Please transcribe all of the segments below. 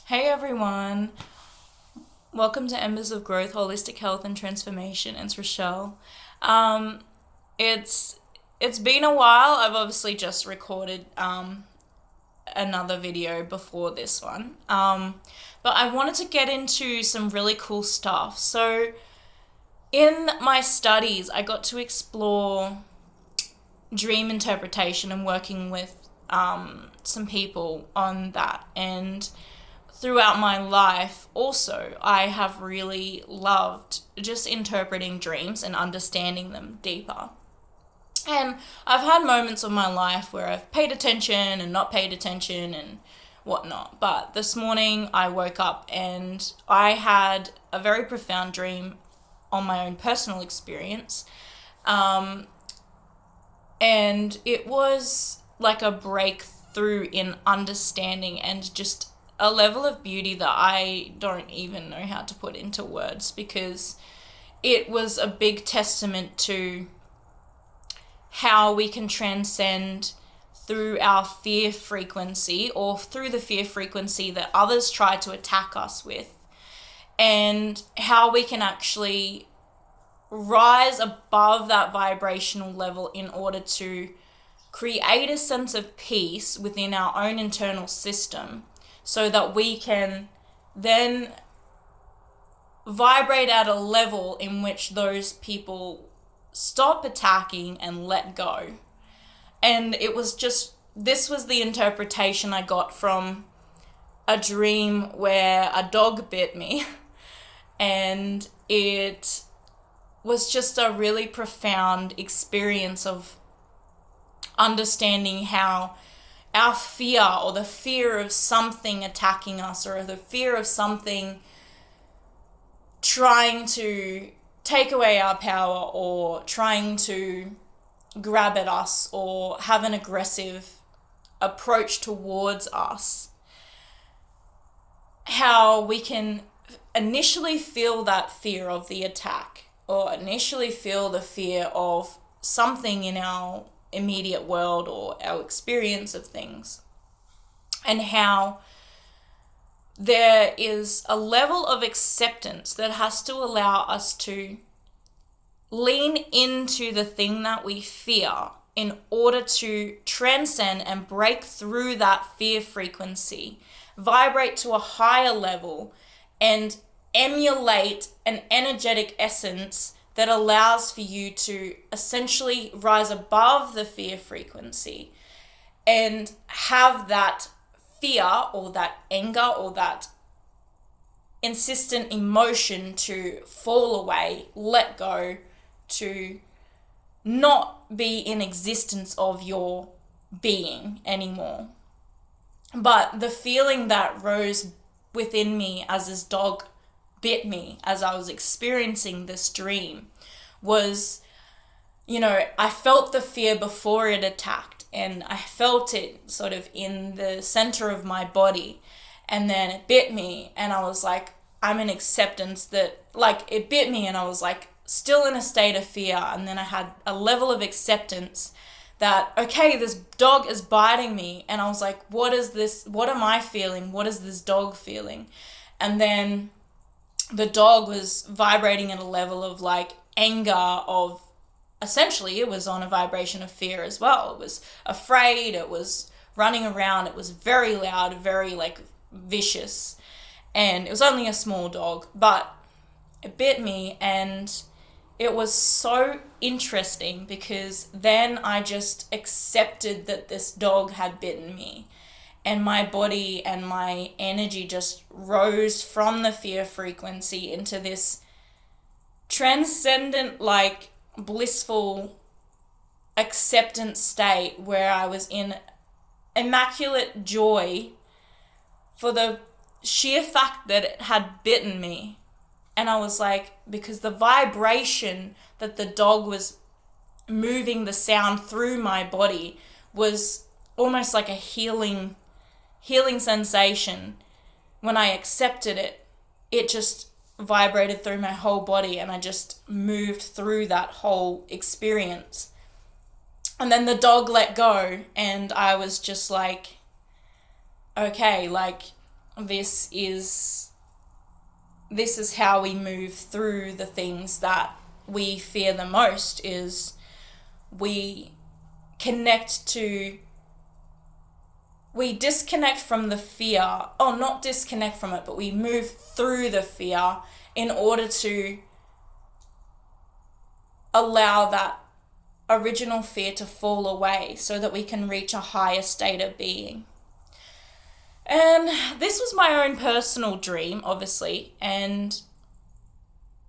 Hey everyone, welcome to Embers of Growth, Holistic Health and Transformation. It's Richelle. Um, it's it's been a while. I've obviously just recorded another video before this one, but I wanted to get into some really cool stuff. So in my studies, I got to explore dream interpretation and working with some people on that. And throughout my life, also, I have really loved just interpreting dreams and understanding them deeper. And I've had moments of my life where I've paid attention and not paid attention and whatnot. But this morning I woke up and I had a very profound dream on my own personal experience. Um, and it was like a breakthrough in understanding and just a level of beauty that I don't even know how to put into words, because it was a big testament to how we can transcend through our fear frequency, or through the fear frequency that others try to attack us with, and how we can actually rise above that vibrational level in order to create a sense of peace within our own internal system, so that we can then vibrate at a level in which those people stop attacking and let go. And this was the interpretation I got from a dream where a dog bit me. And it was just a really profound experience of understanding how our fear, or the fear of something attacking us, or the fear of something trying to take away our power, or trying to grab at us, or have an aggressive approach towards us, how we can initially feel that fear of the attack, or initially feel the fear of something in our immediate world or our experience of things, and how there is a level of acceptance that has to allow us to lean into the thing that we fear in order to transcend and break through that fear frequency, vibrate to a higher level, and emulate an energetic essence that allows for you to essentially rise above the fear frequency and have that fear, or that anger, or that insistent emotion to fall away, let go, to not be in existence of your being anymore. But the feeling that rose within me as this dog bit me, as I was experiencing this dream, was, I felt the fear before it attacked, and I felt it sort of in the center of my body, and then it bit me, and I was like, I'm in acceptance that, like, it bit me, and I was like still in a state of fear, and then I had a level of acceptance that, okay, this dog is biting me, and I was like, what is this? What am I feeling? What is this dog feeling? And then the dog was vibrating at a level of like anger, of essentially it was on a vibration of fear as well. It was afraid, it was running around, it was very loud, very like vicious, and it was only a small dog, but it bit me. And it was so interesting because then I just accepted that this dog had bitten me, and my body and my energy just rose from the fear frequency into this transcendent, like blissful acceptance state where I was in immaculate joy for the sheer fact that it had bitten me. And I was like, because the vibration that the dog was moving the sound through my body was almost like a healing sensation. When I accepted it, it just vibrated through my whole body, and I just moved through that whole experience. And then the dog let go, and I was just like, okay, like this is how we move through the things that we fear the most, is we disconnect from the fear, not disconnect from it, but we move through the fear in order to allow that original fear to fall away so that we can reach a higher state of being. And this was my own personal dream, obviously, and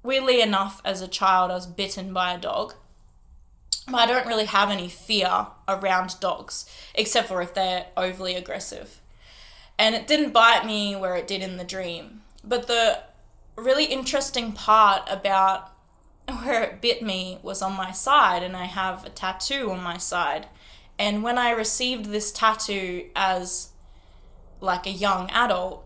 weirdly enough, as a child, I was bitten by a dog. I don't really have any fear around dogs, except for if they're overly aggressive. And it didn't bite me where it did in the dream. But the really interesting part about where it bit me was on my side, and I have a tattoo on my side. And when I received this tattoo as like a young adult,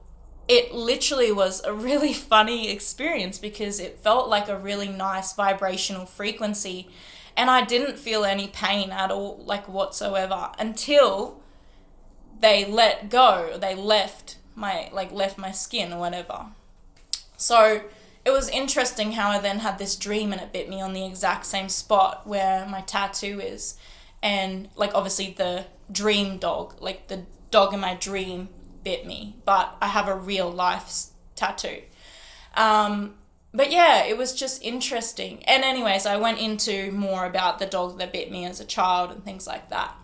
it literally was a really funny experience because it felt like a really nice vibrational frequency, and I didn't feel any pain at all, like whatsoever, until they let go. They left my skin or whatever. So it was interesting how I then had this dream and it bit me on the exact same spot where my tattoo is. And like obviously the dream dog, like the dog in my dream bit me, but I have a real life tattoo. But yeah, it was just interesting. And anyways, I went into more about the dog that bit me as a child and things like that.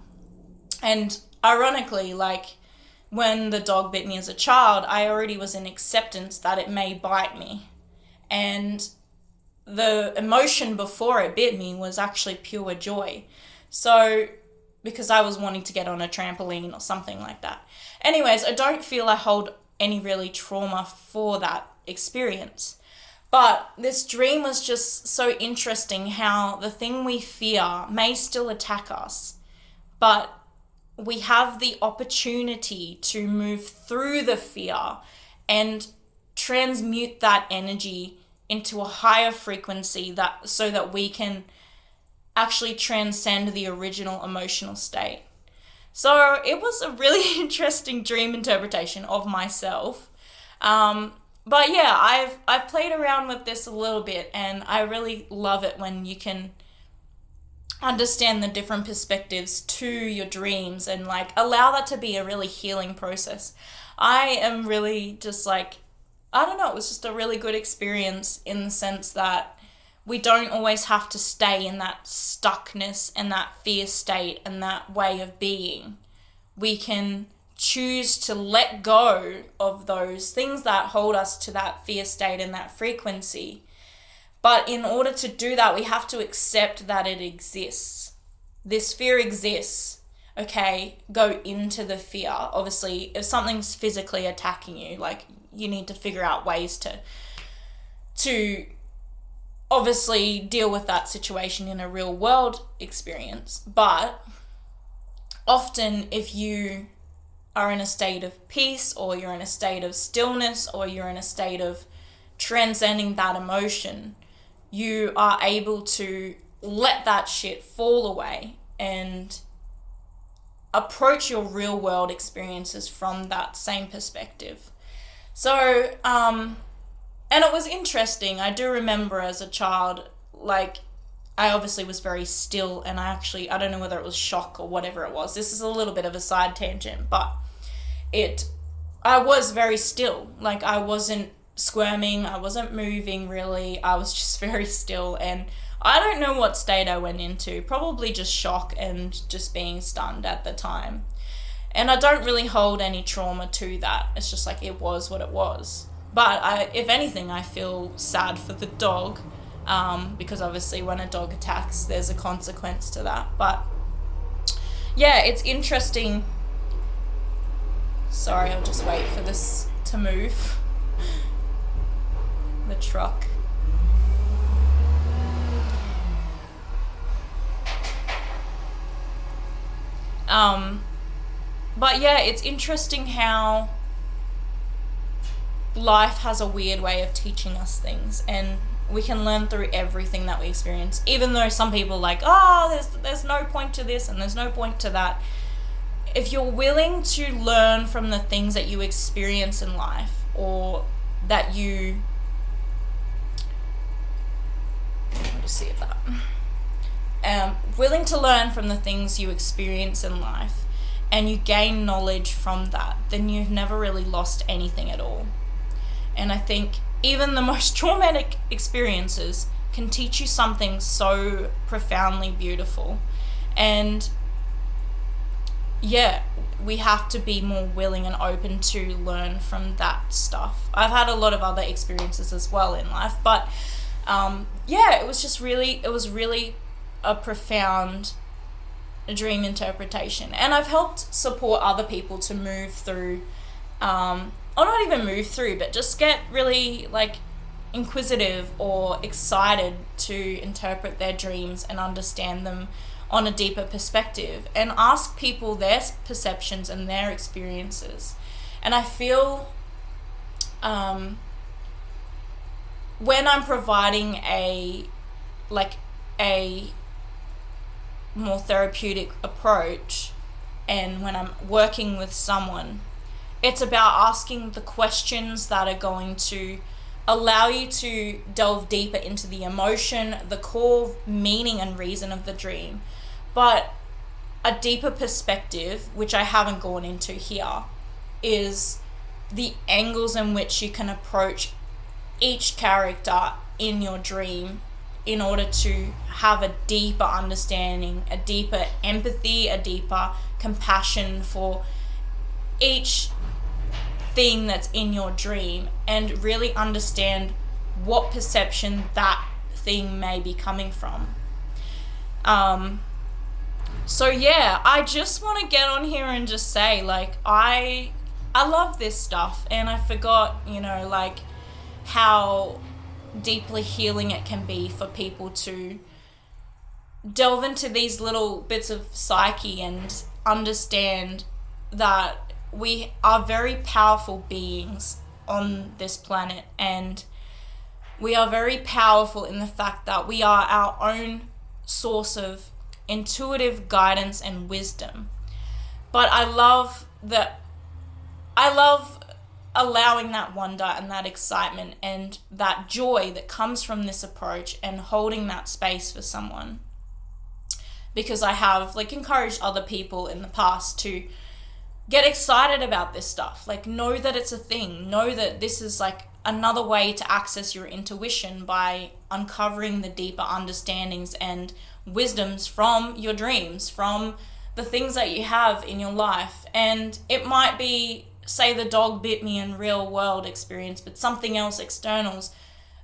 And ironically, like when the dog bit me as a child, I already was in acceptance that it may bite me. And the emotion before it bit me was actually pure joy. So, because I was wanting to get on a trampoline or something like that. Anyways, I don't feel I hold any really trauma for that experience. But this dream was just so interesting how the thing we fear may still attack us, but we have the opportunity to move through the fear and transmute that energy into a higher frequency so that we can actually transcend the original emotional state. So it was a really interesting dream interpretation of myself. But yeah, I've played around with this a little bit, and I really love it when you can understand the different perspectives to your dreams and like allow that to be a really healing process. I am really just like, I don't know, it was just a really good experience in the sense that we don't always have to stay in that stuckness and that fear state and that way of being. We can choose to let go of those things that hold us to that fear state and that frequency. But in order to do that, we have to accept that it exists. This fear exists. Okay, go into the fear. Obviously, if something's physically attacking you, like you need to figure out ways to obviously deal with that situation in a real world experience. But often if you are in a state of peace, or you're in a state of stillness, or you're in a state of transcending that emotion, you are able to let that shit fall away and approach your real world experiences from that same perspective. So, and it was interesting. I do remember as a child, like, I obviously was very still, and I don't know whether it was shock or whatever it was. This is a little bit of a side tangent, but I was very still. Like, I wasn't squirming, I wasn't moving really, I was just very still, and I don't know what state I went into, probably just shock and just being stunned at the time. And I don't really hold any trauma to that. It's just like, it was what it was. But if anything, I feel sad for the dog, because obviously when a dog attacks, there's a consequence to that. But yeah, it's interesting. Sorry, I'll just wait for this to move. The truck. But yeah, it's interesting how life has a weird way of teaching us things, and we can learn through everything that we experience, even though some people are like, oh, there's no point to this and there's no point to that. if you're willing to learn from the things that you experience in life, or that you, let me see if that, willing to learn from the things you experience in life, and you gain knowledge from that, then you've never really lost anything at all. And I think even the most traumatic experiences can teach you something so profoundly beautiful. And yeah, we have to be more willing and open to learn from that stuff. I've had a lot of other experiences as well in life, but it was really a profound dream interpretation. And I've helped support other people to move through, or not even move through, but just get really like inquisitive or excited to interpret their dreams and understand them on a deeper perspective, and ask people their perceptions and their experiences. And I feel when I'm providing a more therapeutic approach, and when I'm working with someone, it's about asking the questions that are going to allow you to delve deeper into the emotion, the core meaning and reason of the dream, but a deeper perspective, which I haven't gone into here, is the angles in which you can approach each character in your dream in order to have a deeper understanding, a deeper empathy, a deeper compassion for each thing that's in your dream, and really understand what perception that thing may be coming from. So yeah, I just want to get on here and just say, like, I love this stuff, and I forgot, like, how deeply healing it can be for people to delve into these little bits of psyche and understand that we are very powerful beings on this planet, and we are very powerful in the fact that we are our own source of intuitive guidance and wisdom. But I love allowing that wonder and that excitement and that joy that comes from this approach, and holding that space for someone, because I have encouraged other people in the past to get excited about this stuff. Know that it's a thing. Know that this is another way to access your intuition by uncovering the deeper understandings and wisdoms from your dreams, from the things that you have in your life. And it might be, say, the dog bit me in real world experience, but something else external's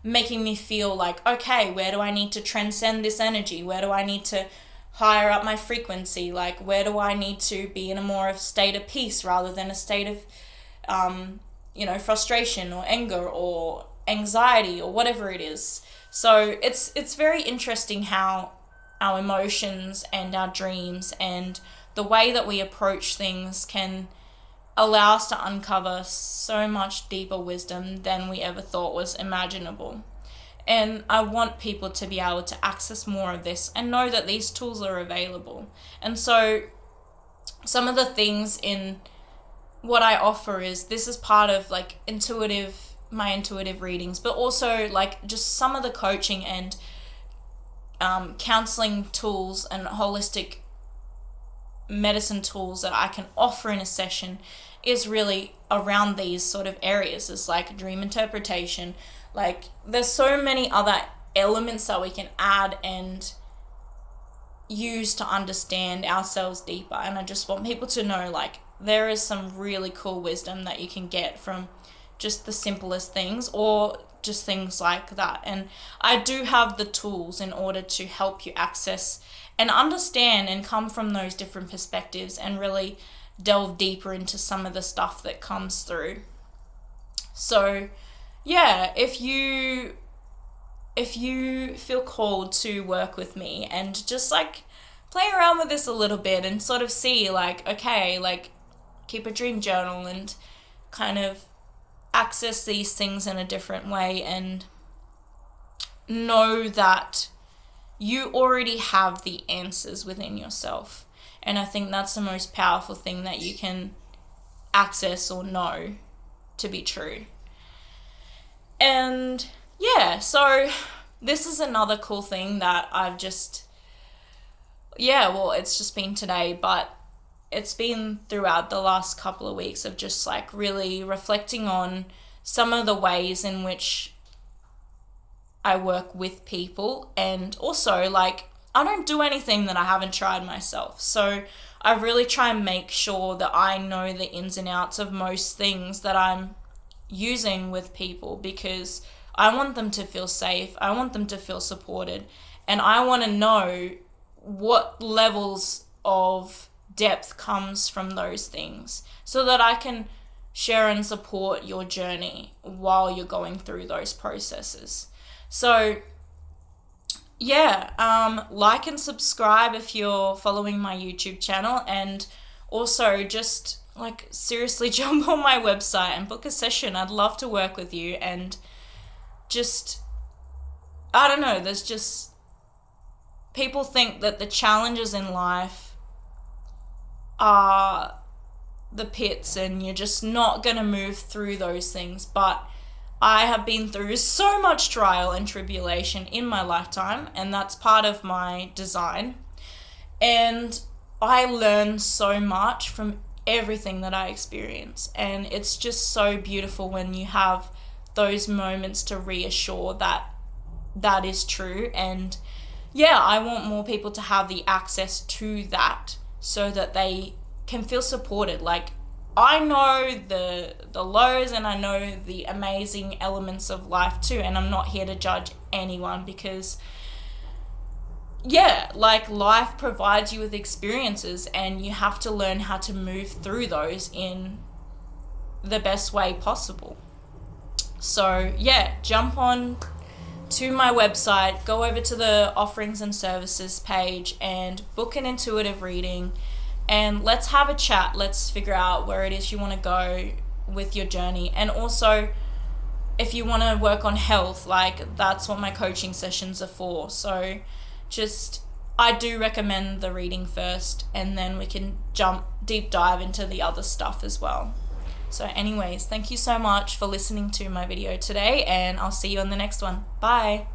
making me feel okay, where do I need to transcend this energy? Where do I need to higher up my frequency? Where do I need to be in a more state of peace rather than a state of frustration or anger or anxiety or whatever it is. So it's very interesting how our emotions and our dreams and the way that we approach things can allow us to uncover so much deeper wisdom than we ever thought was imaginable. And I want people to be able to access more of this and know that these tools are available. And so some of the things in what I offer is, this is part of my intuitive readings, but also just some of the coaching and counseling tools and holistic medicine tools that I can offer in a session is really around these sort of areas. It's dream interpretation. There's so many other elements that we can add and use to understand ourselves deeper. And I just want people to know there is some really cool wisdom that you can get from just the simplest things, or just things like that. And I do have the tools in order to help you access and understand and come from those different perspectives and really delve deeper into some of the stuff that comes through. So yeah, if you feel called to work with me and just play around with this a little bit and sort of see keep a dream journal and kind of access these things in a different way, and know that you already have the answers within yourself. And I think that's the most powerful thing that you can access or know to be true. And yeah, so this is another cool thing that I've just, it's just been today, but it's been throughout the last couple of weeks of just like really reflecting on some of the ways in which I work with people, and also like I don't do anything that I haven't tried myself. So I really try and make sure that I know the ins and outs of most things that I'm using with people, because I want them to feel safe. I want them to feel supported. And I want to know what levels of depth comes from those things so that I can share and support your journey while you're going through those processes. So like and subscribe if you're following my YouTube channel, and also just like seriously jump on my website and book a session. I'd love to work with you. And just, I don't know, there's just, people think that the challenges in life are the pits and you're just not going to move through those things. But I have been through so much trial and tribulation in my lifetime, and that's part of my design. And I learn so much from everything that I experience. And it's just so beautiful when you have those moments to reassure that that is true. And I want more people to have the access to that so that they can feel supported. Like, I know the lows and I know the amazing elements of life too, and I'm not here to judge anyone, because life provides you with experiences and you have to learn how to move through those in the best way possible. So jump on to my website, go over to the offerings and services page and book an intuitive reading, and let's have a chat. Let's figure out where it is you want to go with your journey. And also, if you want to work on health, like, that's what my coaching sessions are for. So I do recommend the reading first, and then we can deep dive into the other stuff as well. So anyways, thank you so much for listening to my video today, and I'll see you on the next one. Bye.